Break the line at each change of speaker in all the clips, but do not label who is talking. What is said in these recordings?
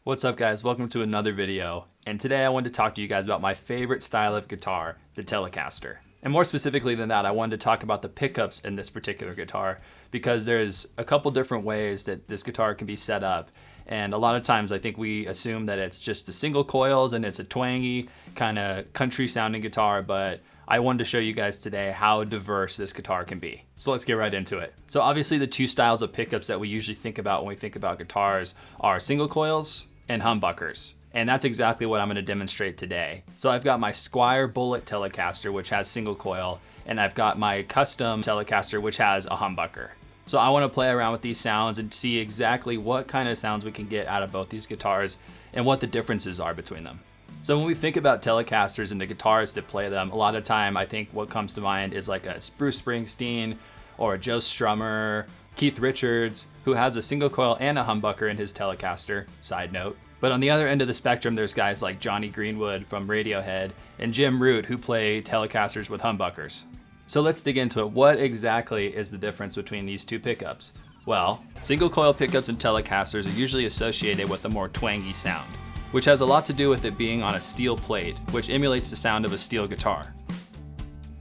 What's up guys, welcome to another video, and today I wanted to talk to you guys about my favorite style of guitar, the Telecaster. And more specifically than that, I wanted to talk about the pickups in this particular guitar because there's a couple different ways that this guitar can be set up. And a lot of times I think we assume that it's just the single coils and it's a twangy kind of country sounding guitar, but I wanted to show you guys today how diverse this guitar can be. So let's get right into it. So obviously the two styles of pickups that we usually think about when we think about guitars are single coils and humbuckers. And that's exactly what I'm going to demonstrate today. So I've got my Squier Bullet Telecaster, which has single coil, and I've got my custom Telecaster, which has a humbucker. So I want to play around with these sounds and see exactly what kind of sounds we can get out of both these guitars and what the differences are between them. So when we think about Telecasters and the guitarists that play them, a lot of time I think what comes to mind is like a Bruce Springsteen or a Joe Strummer, Keith Richards, who has a single coil and a humbucker in his Telecaster, side note. But on the other end of the spectrum, there's guys like Johnny Greenwood from Radiohead and Jim Root who play Telecasters with humbuckers. So let's dig into it. What exactly is the difference between these two pickups? Well, single coil pickups and Telecasters are usually associated with a more twangy sound, which has a lot to do with it being on a steel plate, which emulates the sound of a steel guitar.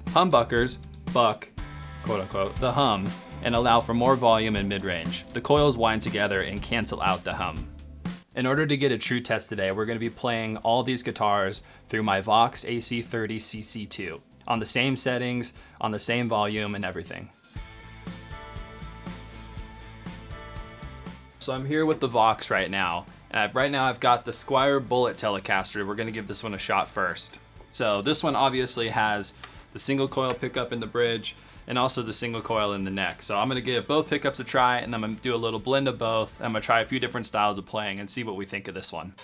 Humbuckers buck, quote unquote, the hum and allow for more volume and mid-range. The coils wind together and cancel out the hum. In order to get a true test today, we're going to be playing all these guitars through my Vox AC30 CC2 on the same settings, on the same volume and everything. So I'm here with the Vox right now. And right now I've got the Squier Bullet Telecaster. We're going to give this one a shot first. So this one obviously has the single coil pickup in the bridge and also the single coil in the neck. So I'm going to give both pickups a try and I'm going to do a little blend of both. I'm going to try a few different styles of playing and see what we think of this one.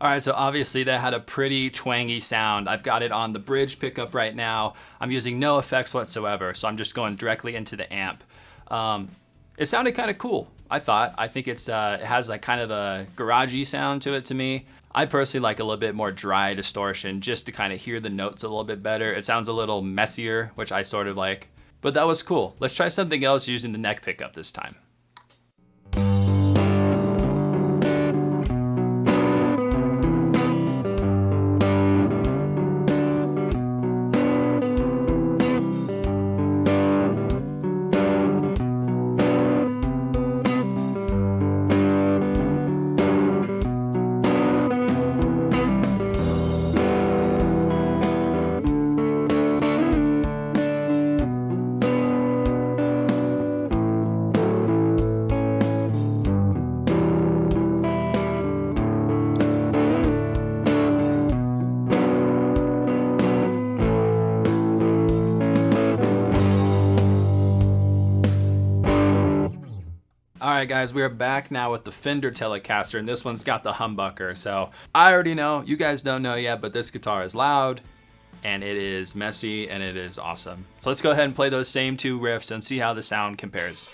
Alright, so obviously that had a pretty twangy sound. I've got it on the bridge pickup right now. I'm using no effects whatsoever, so I'm just going directly into the amp. It sounded kind of cool, I thought. I think it has like kind of a garagey sound to it to me. I personally like a little bit more dry distortion just to kind of hear the notes a little bit better. It sounds a little messier, which I sort of like. But that was cool. Let's try something else using the neck pickup this time. Alright guys, we are back now with the Fender Telecaster, and this one's got the humbucker. So I already know, you guys don't know yet, but this guitar is loud and it is messy and it is awesome. So let's go ahead and play those same two riffs and see how the sound compares.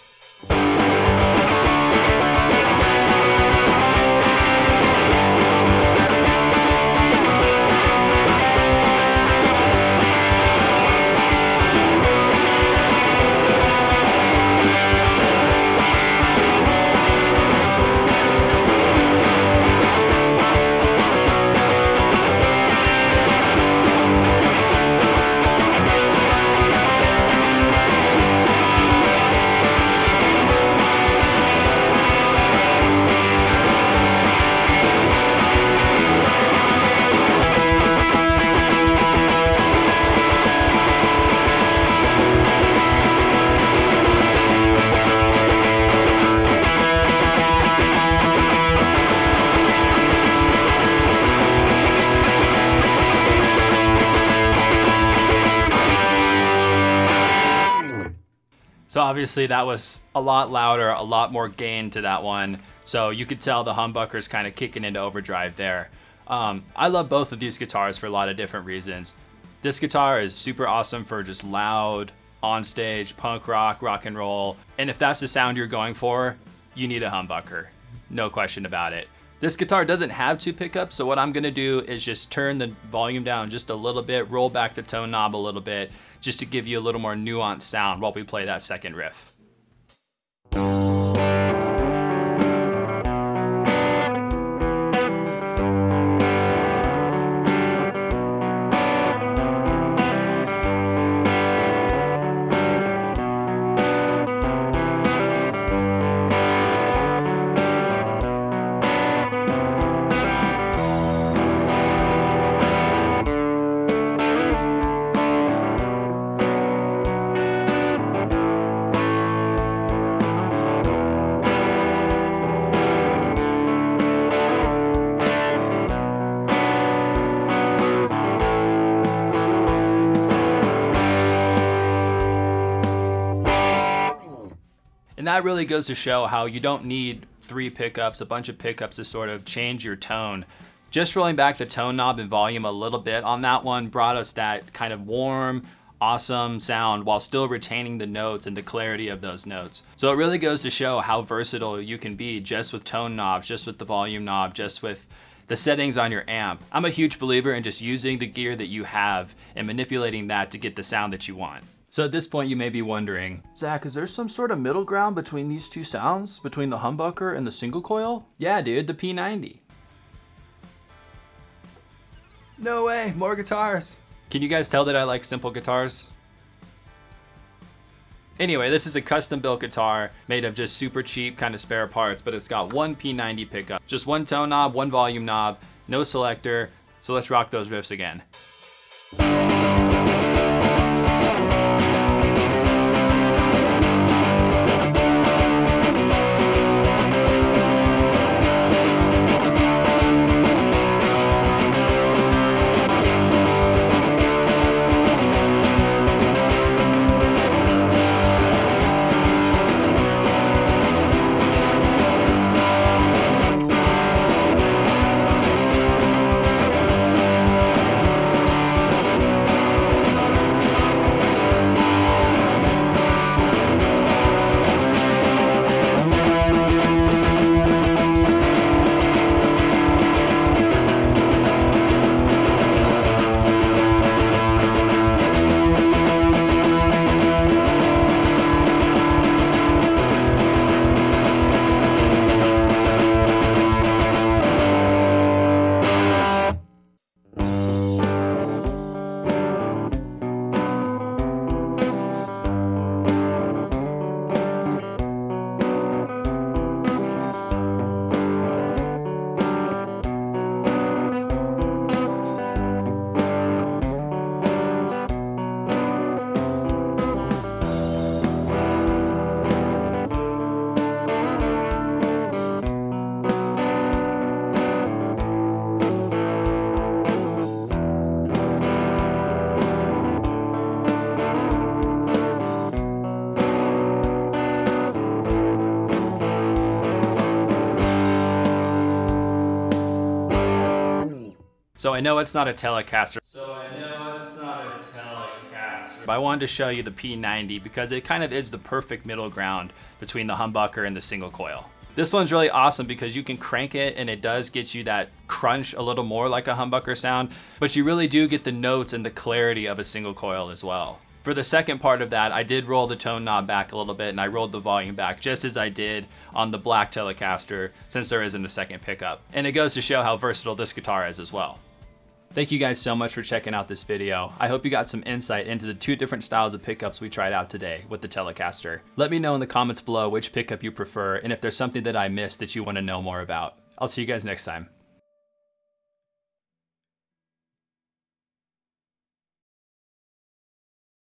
So obviously that was a lot louder, a lot more gain to that one. So you could tell the humbucker's kind of kicking into overdrive there. I love both of these guitars for a lot of different reasons. This guitar is super awesome for just loud, on stage, punk rock, rock and roll. And if that's the sound you're going for, you need a humbucker. No question about it. This guitar doesn't have 2 pickups, so what I'm gonna do is just turn the volume down just a little bit, roll back the tone knob a little bit, just to give you a little more nuanced sound while we play that second riff. And that really goes to show how you don't need 3 pickups, a bunch of pickups to sort of change your tone. Just rolling back the tone knob and volume a little bit on that one brought us that kind of warm, awesome sound while still retaining the notes and the clarity of those notes. So it really goes to show how versatile you can be just with tone knobs, just with the volume knob, just with the settings on your amp. I'm a huge believer in just using the gear that you have and manipulating that to get the sound that you want. So at this point you may be wondering, Zach, is there some sort of middle ground between these 2 sounds? Between the humbucker and the single coil? Yeah, dude, the P90. No way, more guitars. Can you guys tell that I like simple guitars? Anyway, this is a custom built guitar made of just super cheap kind of spare parts, but it's got 1 P90 pickup. Just 1 tone knob, 1 volume knob, no selector. So let's rock those riffs again. So I know it's not a telecaster. But I wanted to show you the P90 because it kind of is the perfect middle ground between the humbucker and the single coil. This one's really awesome because you can crank it and it does get you that crunch a little more like a humbucker sound, but you really do get the notes and the clarity of a single coil as well. For the second part of that, I did roll the tone knob back a little bit and I rolled the volume back just as I did on the black Telecaster since there isn't a second pickup. And it goes to show how versatile this guitar is as well. Thank you guys so much for checking out this video. I hope you got some insight into the 2 different styles of pickups we tried out today with the Telecaster. Let me know in the comments below which pickup you prefer and if there's something that I missed that you want to know more about. I'll see you guys next time.